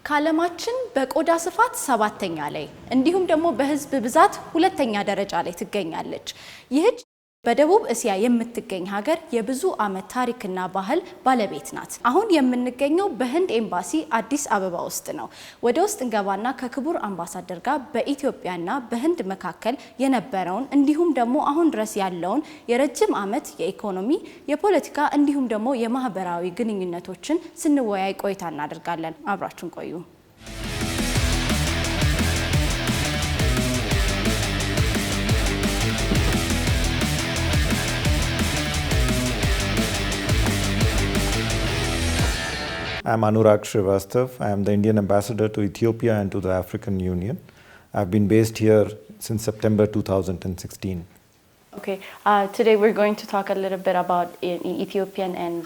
ከዓለማችን በቆዳ ስፋት ሰባተኛ ላይ እንዲሁም ደግሞ በህዝብ ብዛት ሁለተኛ ደረጃ ላይ ትገኛለች። ይህች በደቡብ እስያ የምትገኝ ሀገር የብዙ ዓመት ታሪክና ባህል ባለቤት ናት። አሁን የምንገኘው በህንድ ኤምባሲ አዲስ አበባ ውስጥ ነው። ወደ ውስጥ እንገባና ከክቡር አምባሳደር ጋር በኢትዮጵያና በህንድ መካከል የነበረውን እንዲሁም ደግሞ አሁን ድረስ ያለውን የረጅም ዓመት የኢኮኖሚ፣ የፖለቲካ እንዲሁም ደግሞ የማህበራዊ ግንኙነቶችን ስንወያይ ቆይታ እናደርጋለን። አብራችሁን ቆዩ። I am Anurag Srivastav. I am the Indian ambassador to Ethiopia and to the African Union. I have been based here since September 2016. Okay, today we're going to talk a little bit about Ethiopian and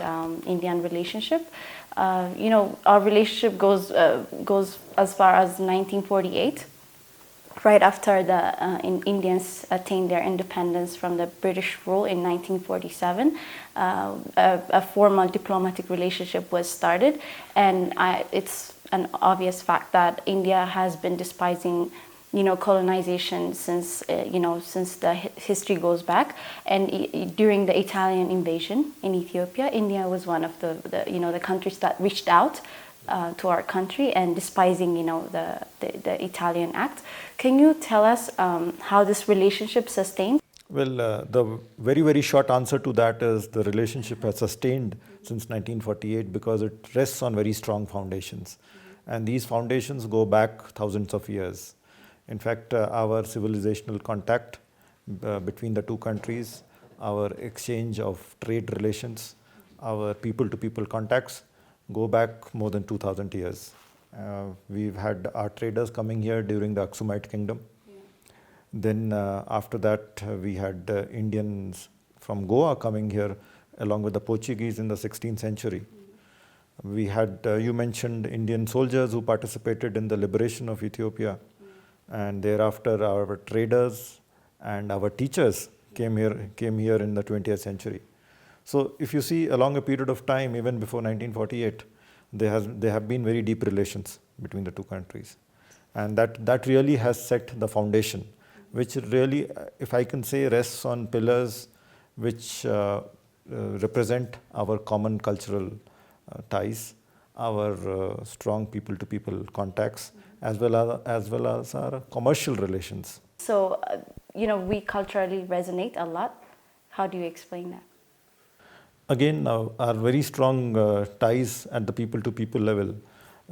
Indian relationship. Our relationship goes as far as 1948. Right after the Indians attained their independence from the British rule in 1947, a formal diplomatic relationship was started, and it's an obvious fact that India has been despising, colonization since the history goes back. And during the Italian invasion in Ethiopia, India was one of the countries that reached out to our country and despising, the Italian act. Can you tell us how this relationship sustained? Well, the very, very short answer to that is the relationship has sustained since 1948 because it rests on very strong foundations. And these foundations go back thousands of years. In fact, our civilizational contact between the two countries, our exchange of trade relations, our people-to-people contacts go back more than 2,000 years. We've had our traders coming here during the Aksumite kingdom. Then after that, we had Indians from Goa coming here along with the Portuguese in the 16th century. We had, you mentioned, Indian soldiers who participated in the liberation of Ethiopia. And thereafter, our traders and our teachers came here in the 20th century. So if you see along a period of time, even before 1948, there have been very deep relations between the two countries. And that really has set the foundation, which really, if I can say, rests on pillars which represent our common cultural ties, our strong people-to-people contacts, as well as our commercial relations. So, we culturally resonate a lot. How do you explain that? Again, our very strong ties at the people-to-people level.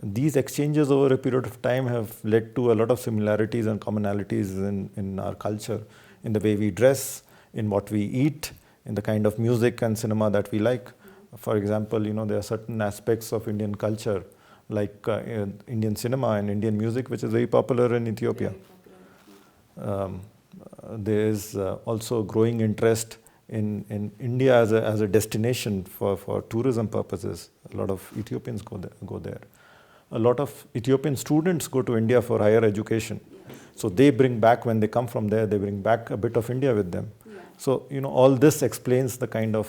These exchanges over a period of time have led to a lot of similarities and commonalities in our culture, in the way we dress, in what we eat, in the kind of music and cinema that we like. For example, there are certain aspects of Indian culture, like Indian cinema and Indian music, which is very popular in Ethiopia. There is also growing interest in India as a destination for tourism purposes. A lot of Ethiopians go there. A lot of Ethiopian students go to India for higher education. So they bring back, when they come from there, they bring back a bit of India with them. So, all this explains the kind of,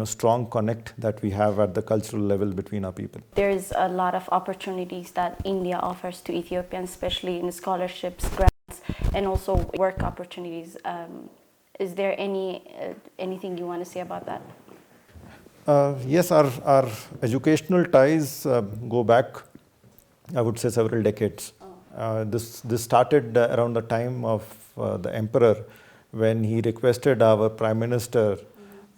strong connect that we have at the cultural level between our people. There's a lot of opportunities that India offers to Ethiopians, especially in scholarships, grants, and also work opportunities. Is there anything you want to say about that? Yes, our educational ties go back, I would say, several decades. This started around the time of the emperor, when he requested our Prime Minister,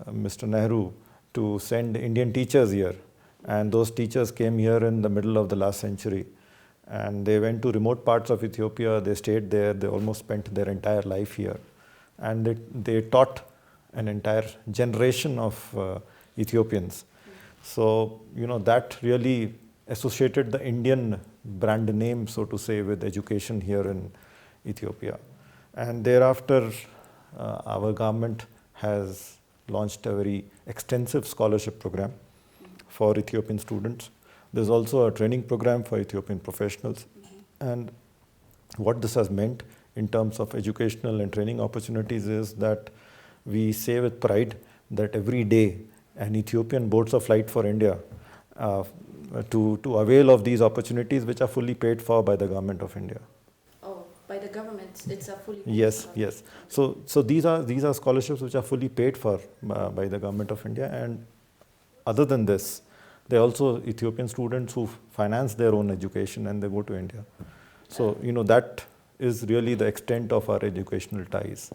Mr. Nahoo, to send Indian teachers here. And those teachers came here in the middle of the last century. And they went to remote parts of Ethiopia, they stayed there, they almost spent their entire life here. And they taught an entire generation of Ethiopians. So, that really associated the Indian brand name, so to say, with education here in Ethiopia. And thereafter, our government has launched a very extensive scholarship program for Ethiopian students. There's also a training program for Ethiopian professionals. And what this has meant in terms of educational and training opportunities is that we say with pride that every day an Ethiopian boards a flight for India to avail of these opportunities, which are fully paid for by the government of India. Oh, by the government, it's a fully paid Yes, yes. So these are scholarships which are fully paid for by the government of India. And other than this, there are also Ethiopian students who finance their own education and they go to India. So that is really the extent of our educational ties.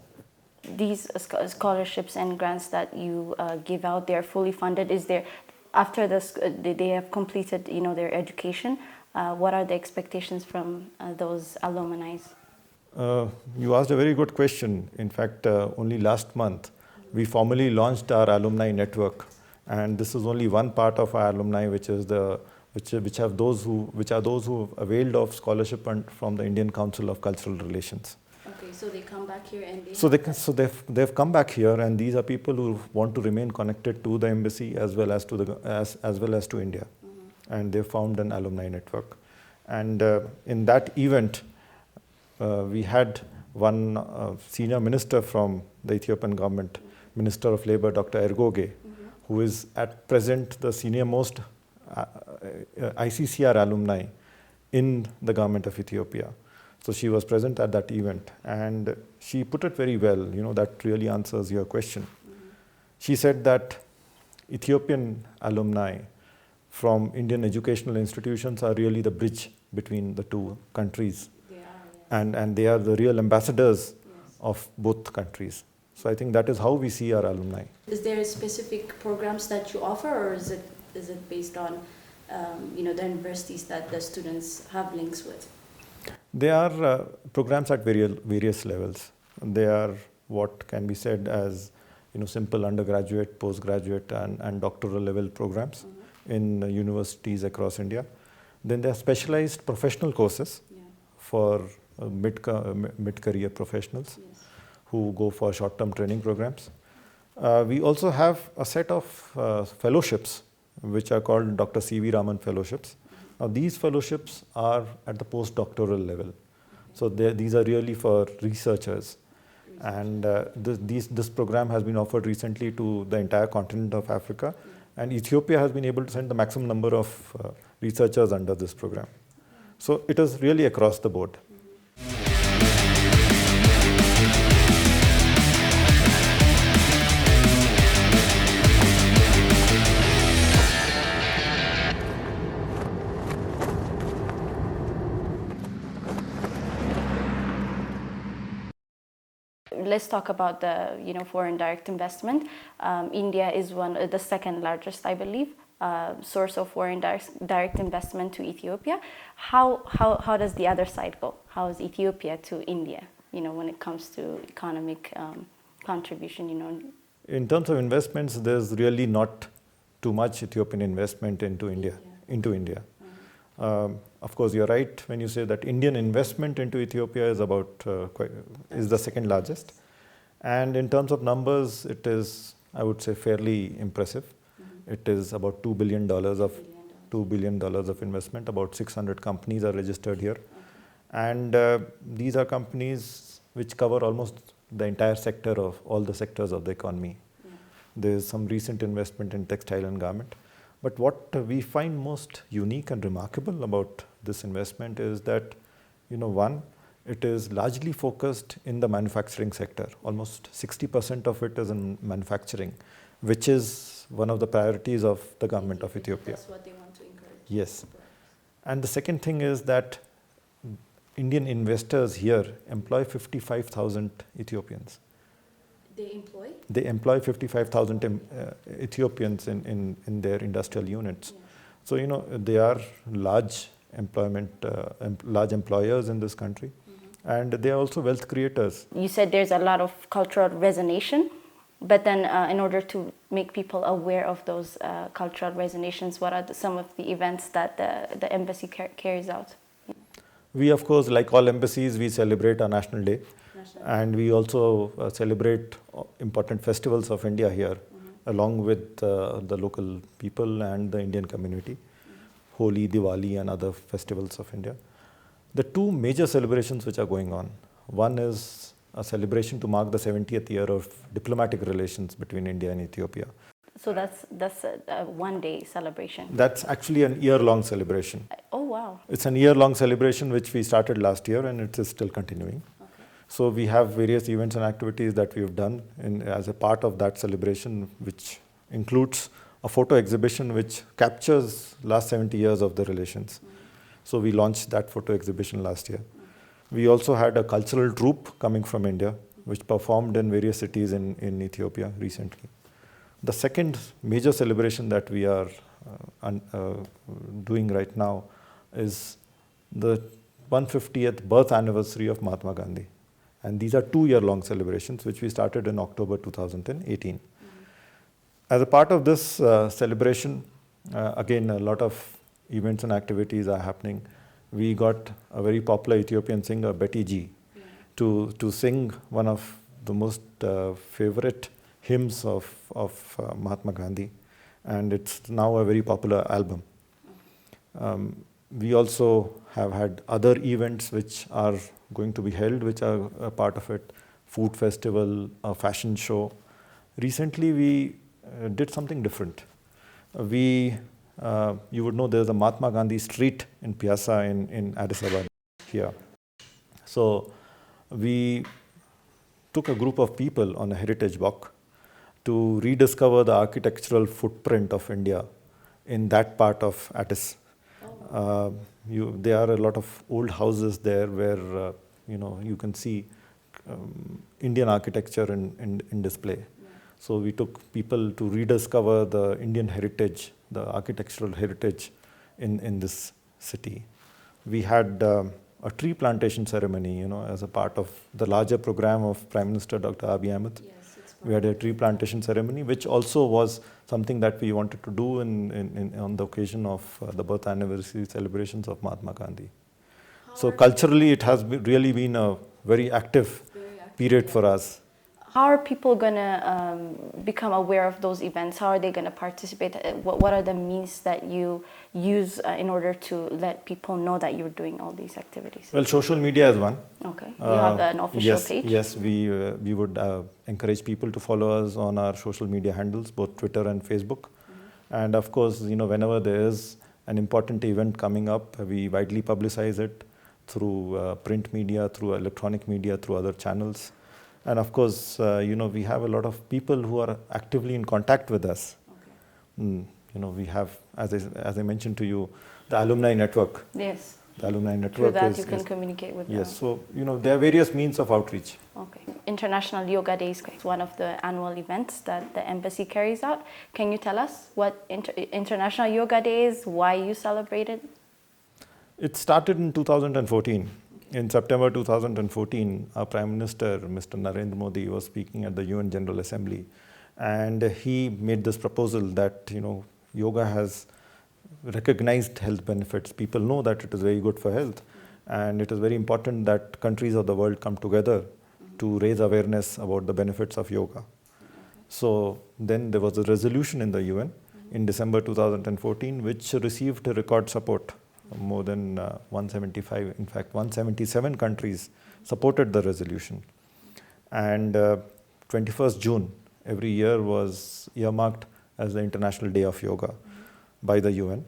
These scholarships and grants that you give out, they are fully funded. Is there, after this, they have completed their education, what are the expectations from those alumni? You asked a very good question. In fact, only last month we formally launched our alumni network, and this is only one part of our alumni, which are those who availed of scholarship from the Indian Council of Cultural Relations. Okay, so they come back here and they've come back here, and these are people who want to remain connected to the embassy as well as to India, and they found an alumni network. And in that event, we had one senior minister from the Ethiopian government, Minister of Labour, Dr. Ergoge, who is at present the senior most ICCR alumni in the government of Ethiopia. So she was present at that event, and she put it very well. That really answers your question. She said that Ethiopian alumni from Indian educational institutions are really the bridge between the two countries. And they are the real ambassadors of both countries. So I think that is how we see our alumni. Is there specific programs that you offer, or is it based on the universities that the students have links with? There are programs at various levels. They are what can be said as simple undergraduate, postgraduate, and doctoral level programs in universities across India. Then there are specialized professional courses for mid-career professionals who go for short-term training programs. We also have a set of fellowships which are called Dr. C.V. Raman fellowships. Now these fellowships are at the postdoctoral level. So these are really for researchers. And this program has been offered recently to the entire continent of Africa. And Ethiopia has been able to send the maximum number of researchers under this program. So it is really across the board. Let's talk about the foreign direct investment. India is the second largest, I believe, source of foreign direct investment to Ethiopia. How does the other side go? How is Ethiopia to India? When it comes to economic contribution. In terms of investments, there's really not too much Ethiopian investment into India. Of course, you're right when you say that Indian investment into Ethiopia is is the second largest. And in terms of numbers, it is, I would say, fairly impressive. It is about $2 billion of investment. About 600 companies are registered here. And these are companies which cover almost the entire sector of all the sectors of the economy. There's some recent investment in textile and garment. But what we find most unique and remarkable about this investment is that, one, it is largely focused in the manufacturing sector. Almost 60% of it is in manufacturing, which is one of the priorities of the government of Ethiopia. That's what they want to encourage. Yes. And the second thing is that Indian investors here employ 55,000 Ethiopians. They employ 55,000 Ethiopians in their industrial units. So, they are large employers in this country. And they are also wealth creators. You said there's a lot of cultural resonation, but then in order to make people aware of those cultural resonations, what are some of the events that the embassy carries out? We, of course, like all embassies, we celebrate our National Day. And we also celebrate important festivals of India here, along with the local people and the Indian community. Holi, Diwali, and other festivals of India. The two major celebrations which are going on. One is a celebration to mark the 70th year of diplomatic relations between India and Ethiopia. So that's a one-day celebration. That's actually an year-long celebration. Oh wow! It's an year-long celebration which we started last year, and it is still continuing. Okay. So we have various events and activities that we've done as a part of that celebration, which includes a photo exhibition which captures last 70 years of the relations. So we launched that photo exhibition last year. We also had a cultural troupe coming from India, which performed in various cities in Ethiopia recently. The second major celebration that we are doing right now is the 150th birth anniversary of Mahatma Gandhi. And these are 2-year-long celebrations, which we started in October 2018. As a part of this celebration, again, a lot of events and activities are happening. We got a very popular Ethiopian singer, Betty G, to sing one of the most favorite hymns of Mahatma Gandhi, and it's now a very popular album. We also have had other events which are going to be held, which are a part of it: food festival, a fashion show. Recently, we did something different. You would know there's a Mahatma Gandhi street in Piazza in Addis Ababa here. So we took a group of people on a heritage walk to rediscover the architectural footprint of India in that part of Addis. There are a lot of old houses there where you can see Indian architecture in display. Yeah. So we took people to rediscover the Indian heritage, the architectural heritage in this city. We had a tree plantation ceremony, as a part of the larger program of Prime Minister Dr. Abiy Ahmed. Yes, we had a tree plantation ceremony, which also was something that we wanted to do on the occasion of the birth anniversary celebrations of Mahatma Gandhi. So culturally, it has really been a very active period for us. How are people going to become aware of those events? How are they going to participate? What are the means that you use in order to let people know that you're doing all these activities? Well, social media is one. Okay. You have an official page? Yes, we would encourage people to follow us on our social media handles, both Twitter and Facebook. Mm-hmm. And of course, whenever there is an important event coming up, we widely publicize it through print media, through electronic media, through other channels. And of course, we have a lot of people who are actively in contact with us. Okay. We have, as I mentioned to you, the alumni network. Yes. The alumni network. Through that you can communicate with them. Yes. So, there are various means of outreach. Okay. International Yoga Days is one of the annual events that the embassy carries out. Can you tell us what International Yoga Day is, why you celebrate it? It started in 2014. In September 2014, our Prime Minister, Mr. Narendra Modi, was speaking at the UN General Assembly, and he made this proposal that yoga has recognized health benefits. People know that it is very good for health, and it is very important that countries of the world come together to raise awareness about the benefits of yoga. So then there was a resolution in the UN in December 2014, which received record support. More than 175, in fact 177 countries supported the resolution. And 21st June every year was earmarked as the International Day of Yoga by the UN.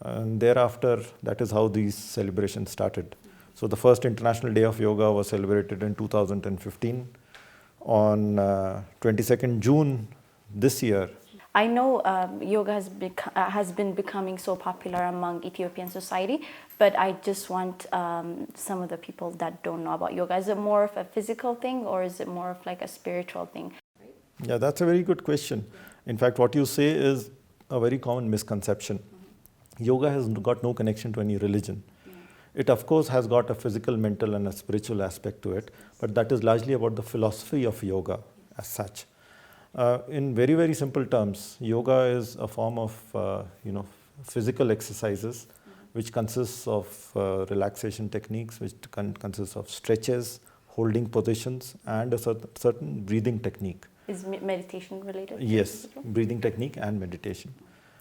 And thereafter, that is how these celebrations started. So the first International Day of Yoga was celebrated in 2015. On 22nd June this year, I know yoga has been becoming so popular among Ethiopian society, but I just want some of the people that don't know about yoga. Is it more of a physical thing, or is it more of like a spiritual thing? Yeah, that's a very good question. In fact, what you say is a very common misconception. Yoga has got no connection to any religion. It, of course, has got a physical, mental, and a spiritual aspect to it, but that is largely about the philosophy of yoga as such. In very, very simple terms, yoga is a form of, physical exercises, which consists of relaxation techniques, which consists of stretches, holding positions, and a certain breathing technique. Is meditation related? Yes, breathing technique and meditation.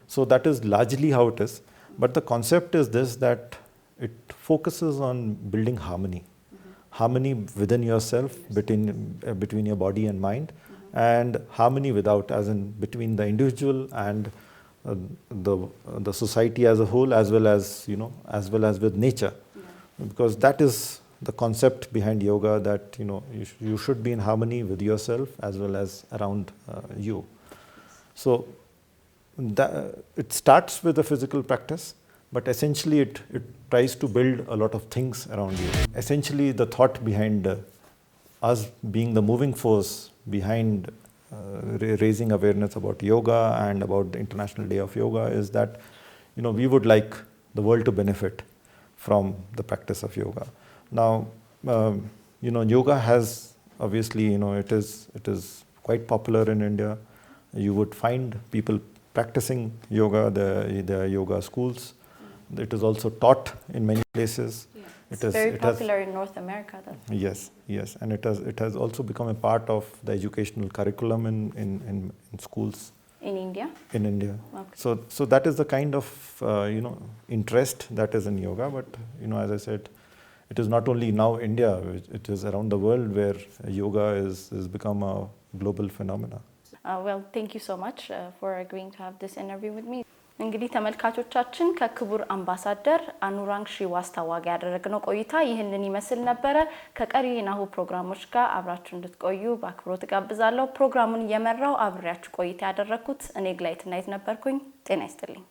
So that is largely how it is. But the concept is this, that it focuses on building harmony. Harmony within yourself, between your body and mind, and harmony without, as in between the individual and the society as a whole, as well as with nature, because that is the concept behind yoga, that you should be in harmony with yourself as well as around you. So it starts with a physical practice, but essentially it tries to build a lot of things around you. Essentially, the thought behind us being the moving force behind raising awareness about yoga and about the International Day of Yoga is that we would like the world to benefit from the practice of yoga. Now, yoga has obviously, it is quite popular in India. You would find people practicing yoga. There are yoga schools. It is also taught in many places. Yeah. It's very popular in North America, though. Yes, and it has also become a part of the educational curriculum in schools. In India? In India. Okay. So that is the kind of interest that is in yoga. But as I said, it is not only now India; it is around the world where yoga is become a global phenomenon. Well, thank you so much for agreeing to have this interview with me. እንግዲህ ተመልካቾቻችን ከክቡር አምባሳደር አኑራንግ ሺዋስታዋ ጋር ያደረግነው ቆይታ ይህንን ይመስል ነበር። ከቀሪ ናሁ ፕሮግራሞች ጋር አብራችሁ እንድትቆዩ በአክብሮት ጋብዛለሁ። ፕሮግራሙን እየመራው አብሬያችሁ ቆይታ ያደረኩት እኔ ግላይት ናይት ነበርኩኝ። ጤና ይስጥልኝ።